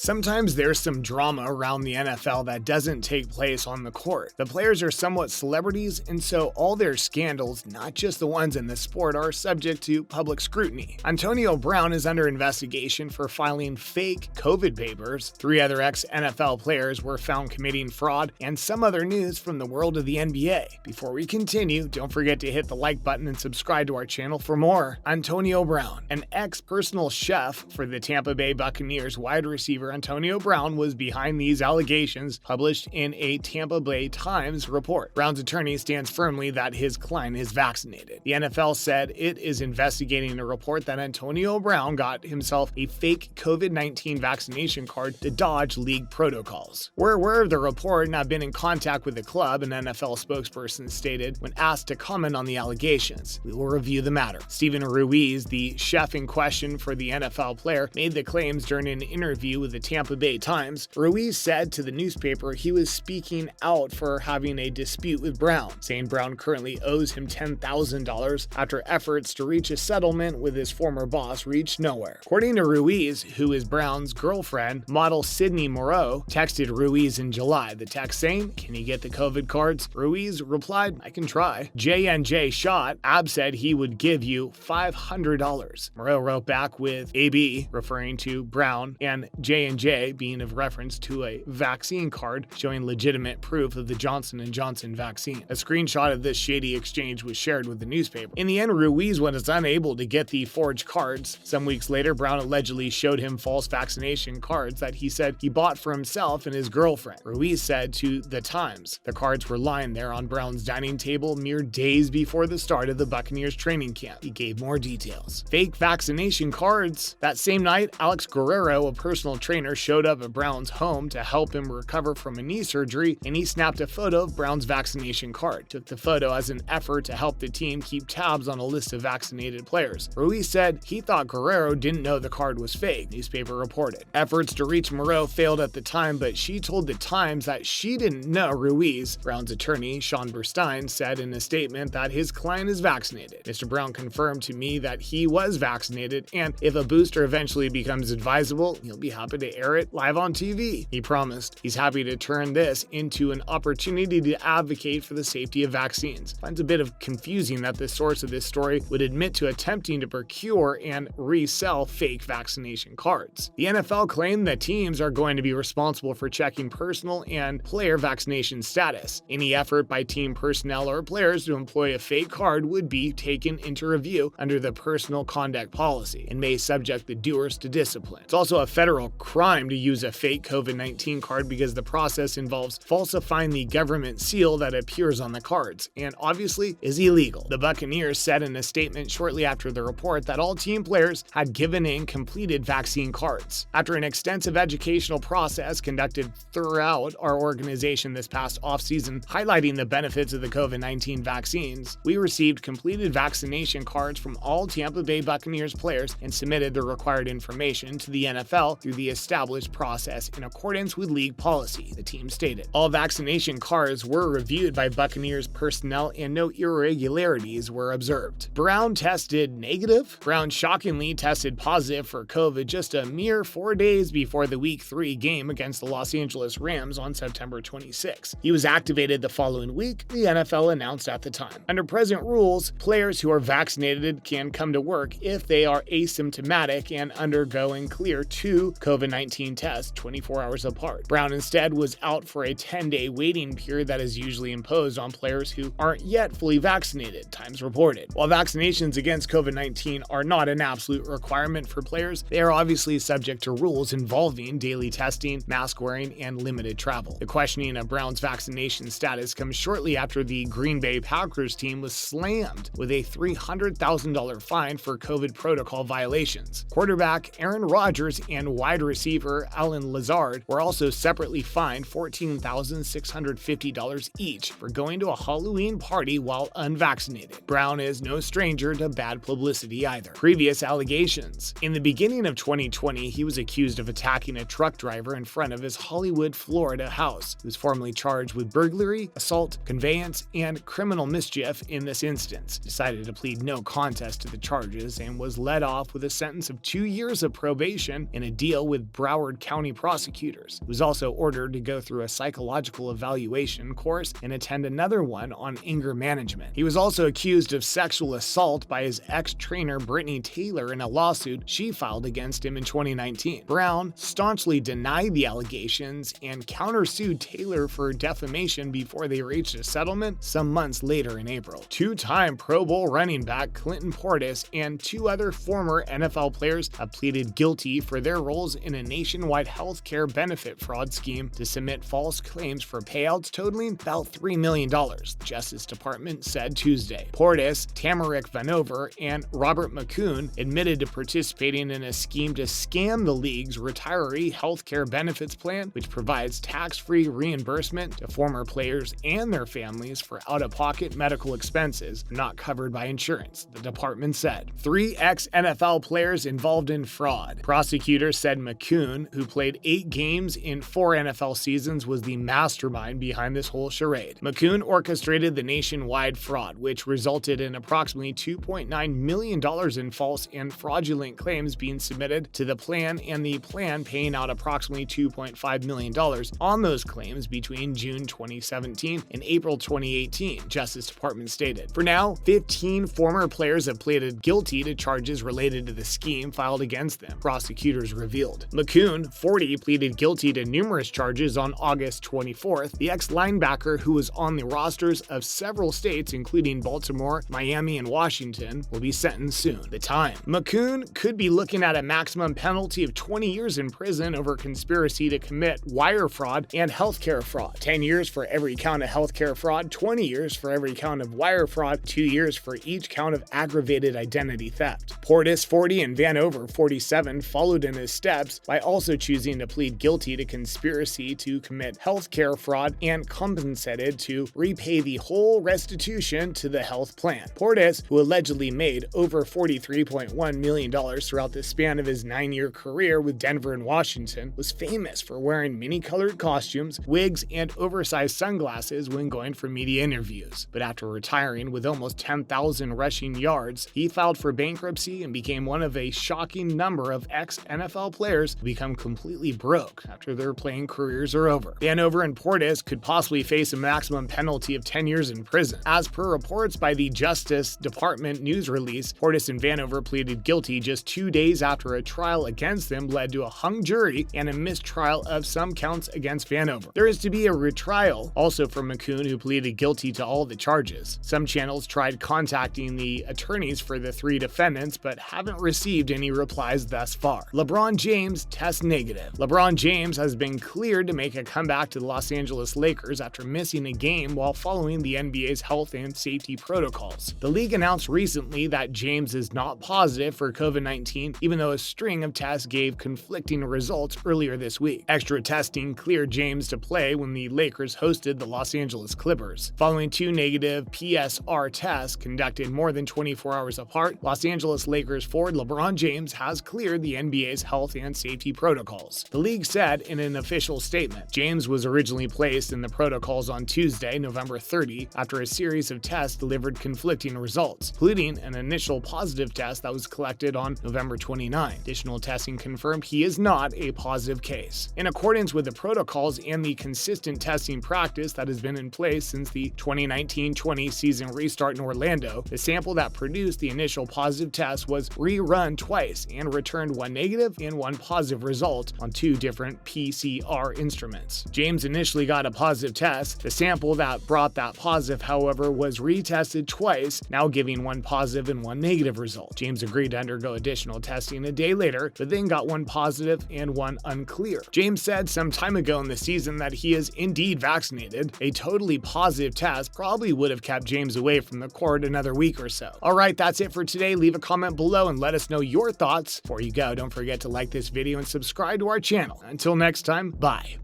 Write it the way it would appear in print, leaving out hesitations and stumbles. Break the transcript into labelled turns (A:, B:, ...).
A: Sometimes there's some drama around the NFL that doesn't take place on the court. The players are somewhat celebrities, and so all their scandals, not just the ones in the sport, are subject to public scrutiny. Antonio Brown is under investigation for filing fake COVID papers. 3 other ex-NFL players were found committing fraud, and some other news from the world of the NBA. Before we continue, don't forget to hit the like button and subscribe to our channel for more. Antonio Brown, an ex-personal chef for the Tampa Bay Buccaneers wide receiver Antonio Brown, was behind these allegations published in a Tampa Bay Times report. Brown's attorney stands firmly that his client is vaccinated. The NFL said it is investigating a report that Antonio Brown got himself a fake COVID-19 vaccination card to dodge league protocols. We're aware of the report and have been in contact with the club, an NFL spokesperson stated when asked to comment on the allegations. We will review the matter. Steven Ruiz, the chef in question for the NFL player, made the claims during an interview with the Tampa Bay Times. Ruiz said to the newspaper he was speaking out for having a dispute with Brown, saying Brown currently owes him $10,000 after efforts to reach a settlement with his former boss reached nowhere. According to Ruiz, who is Brown's girlfriend, model Sydney Moreau texted Ruiz in July. The text saying, "Can you get the COVID cards?" Ruiz replied, "I can try." J&J shot. Ab said he would give you $500. Moreau wrote back with AB, referring to Brown, and J&J being of reference to a vaccine card showing legitimate proof of the Johnson & Johnson vaccine. A screenshot of this shady exchange was shared with the newspaper. In the end, Ruiz was unable to get the forged cards. Some weeks later, Brown allegedly showed him false vaccination cards that he said he bought for himself and his girlfriend. Ruiz said to The Times the cards were lying there on Brown's dining table mere days before the start of the Buccaneers training camp. He gave more details. Fake vaccination cards. That same night, Alex Guerrero, a personal trainer, showed up at Brown's home to help him recover from a knee surgery, and he snapped a photo of Brown's vaccination card. Took the photo as an effort to help the team keep tabs on a list of vaccinated players. Ruiz said he thought Guerrero didn't know the card was fake, newspaper reported. Efforts to reach Moreau failed at the time, but she told The Times that she didn't know Ruiz. Brown's attorney, Sean Burstein, said in a statement that his client is vaccinated. Mr. Brown confirmed to me that he was vaccinated, and if a booster eventually becomes advisable, he'll be happy to air it live on TV. He promised he's happy to turn this into an opportunity to advocate for the safety of vaccines. Finds a bit of confusing that the source of this story would admit to attempting to procure and resell fake vaccination cards. The NFL claimed that teams are going to be responsible for checking personal and player vaccination status. Any effort by team personnel or players to employ a fake card would be taken into review under the personal conduct policy and may subject the doers to discipline. It's also a federal crime to use a fake COVID-19 card because the process involves falsifying the government seal that appears on the cards, and obviously is illegal. The Buccaneers said in a statement shortly after the report that all team players had given in completed vaccine cards. After an extensive educational process conducted throughout our organization this past offseason, highlighting the benefits of the COVID-19 vaccines, we received completed vaccination cards from all Tampa Bay Buccaneers players and submitted the required information to the NFL through the established process in accordance with league policy, the team stated. All vaccination cards were reviewed by Buccaneers personnel and no irregularities were observed. Brown tested negative. Brown shockingly tested positive for COVID just a mere 4 days before the Week 3 game against the Los Angeles Rams on September 26. He was activated the following week, the NFL announced at the time. Under present rules, players who are vaccinated can come to work if they are asymptomatic and undergo and clear 2 COVID-19 tests 24 hours apart. Brown instead was out for a 10-day waiting period that is usually imposed on players who aren't yet fully vaccinated, Times reported. While vaccinations against COVID-19 are not an absolute requirement for players, they are obviously subject to rules involving daily testing, mask wearing, and limited travel. The questioning of Brown's vaccination status comes shortly after the Green Bay Packers team was slammed with a $300,000 fine for COVID protocol violations. Quarterback Aaron Rodgers and wide receiver Allen Lazard were also separately fined $14,650 each for going to a Halloween party while unvaccinated. Brown is no stranger to bad publicity either. Previous allegations. In the beginning of 2020, he was accused of attacking a truck driver in front of his Hollywood, Florida house. He was formally charged with burglary, assault, conveyance, and criminal mischief in this instance. Decided to plead no contest to the charges and was let off with a sentence of 2 years of probation and a deal with Broward County prosecutors. He was also ordered to go through a psychological evaluation course and attend another one on anger management. He was also accused of sexual assault by his ex-trainer Brittany Taylor in a lawsuit she filed against him in 2019. Brown staunchly denied the allegations and countersued Taylor for defamation before they reached a settlement some months later in April. Two-time Pro Bowl running back Clinton Portis and two other former NFL players have pleaded guilty for their roles in a nationwide health care benefit fraud scheme to submit false claims for payouts totaling about $3 million, the Justice Department said Tuesday. Portis, Tamarick Vanover, and Robert McCoon admitted to participating in a scheme to scam the league's retiree health care benefits plan, which provides tax-free reimbursement to former players and their families for out-of-pocket medical expenses not covered by insurance, the department said. 3 ex-NFL players involved in fraud. Prosecutors said McCoon, who played 8 games in 4 NFL seasons, was the mastermind behind this whole charade. McCoon orchestrated the nationwide fraud, which resulted in approximately $2.9 million in false and fraudulent claims being submitted to the plan, and the plan paying out approximately $2.5 million on those claims between June 2017 and April 2018, Justice Department stated. For now, 15 former players have pleaded guilty to charges related to the scheme filed against them, prosecutors revealed. McCoon, 40, pleaded guilty to numerous charges on August 24th. The ex-linebacker, who was on the rosters of several states, including Baltimore, Miami, and Washington, will be sentenced soon. The time. McCoon could be looking at a maximum penalty of 20 years in prison over conspiracy to commit wire fraud and healthcare fraud. 10 years for every count of healthcare fraud, 20 years for every count of wire fraud, 2 years for each count of aggravated identity theft. Portis, 40, and Vanover, 47, followed in his steps by also choosing to plead guilty to conspiracy to commit healthcare fraud and compensated to repay the whole restitution to the health plan. Portis, who allegedly made over $43.1 million throughout the span of his 9-year career with Denver and Washington, was famous for wearing many-colored costumes, wigs, and oversized sunglasses when going for media interviews. But after retiring with almost 10,000 rushing yards, he filed for bankruptcy and became one of a shocking number of ex-NFL players who become completely broke after their playing careers are over. Vanover and Portis could possibly face a maximum penalty of 10 years in prison. As per reports by the Justice Department news release, Portis and Vanover pleaded guilty just 2 days after a trial against them led to a hung jury and a mistrial of some counts against Vanover. There is to be a retrial also for McCoon, who pleaded guilty to all the charges. Some channels tried contacting the attorneys for the 3 defendants, but haven't received any replies thus far. LeBron James tests negative. LeBron James has been cleared to make a comeback to the Los Angeles Lakers after missing a game while following the NBA's health and safety protocols. The league announced recently that James is not positive for COVID-19, even though a string of tests gave conflicting results earlier this week. Extra testing cleared James to play when the Lakers hosted the Los Angeles Clippers. Following 2 negative PCR tests conducted more than 24 hours apart, Los Angeles Lakers forward LeBron James has cleared the NBA's health and safety protocols. The league said in an official statement, James was originally placed in the protocols on Tuesday, November 30, after a series of tests delivered conflicting results, including an initial positive test that was collected on November 29. Additional testing confirmed he is not a positive case. In accordance with the protocols and the consistent testing practice that has been in place since the 2019-20 season restart in Orlando, the sample that produced the initial positive test was rerun twice and returned 1 negative and 1 positive result on 2 different PCR instruments. James initially got a positive test. The sample that brought that positive, however, was retested twice, now giving 1 positive and 1 negative result. James agreed to undergo additional testing a day later, but then got 1 positive and 1 unclear. James said some time ago in the season that he is indeed vaccinated. A totally positive test probably would have kept James away from the court another week or so. Alright, that's it for today. Leave a comment below and let us know your thoughts. Before you go, don't forget to like this video and subscribe to our channel. Until next time, bye.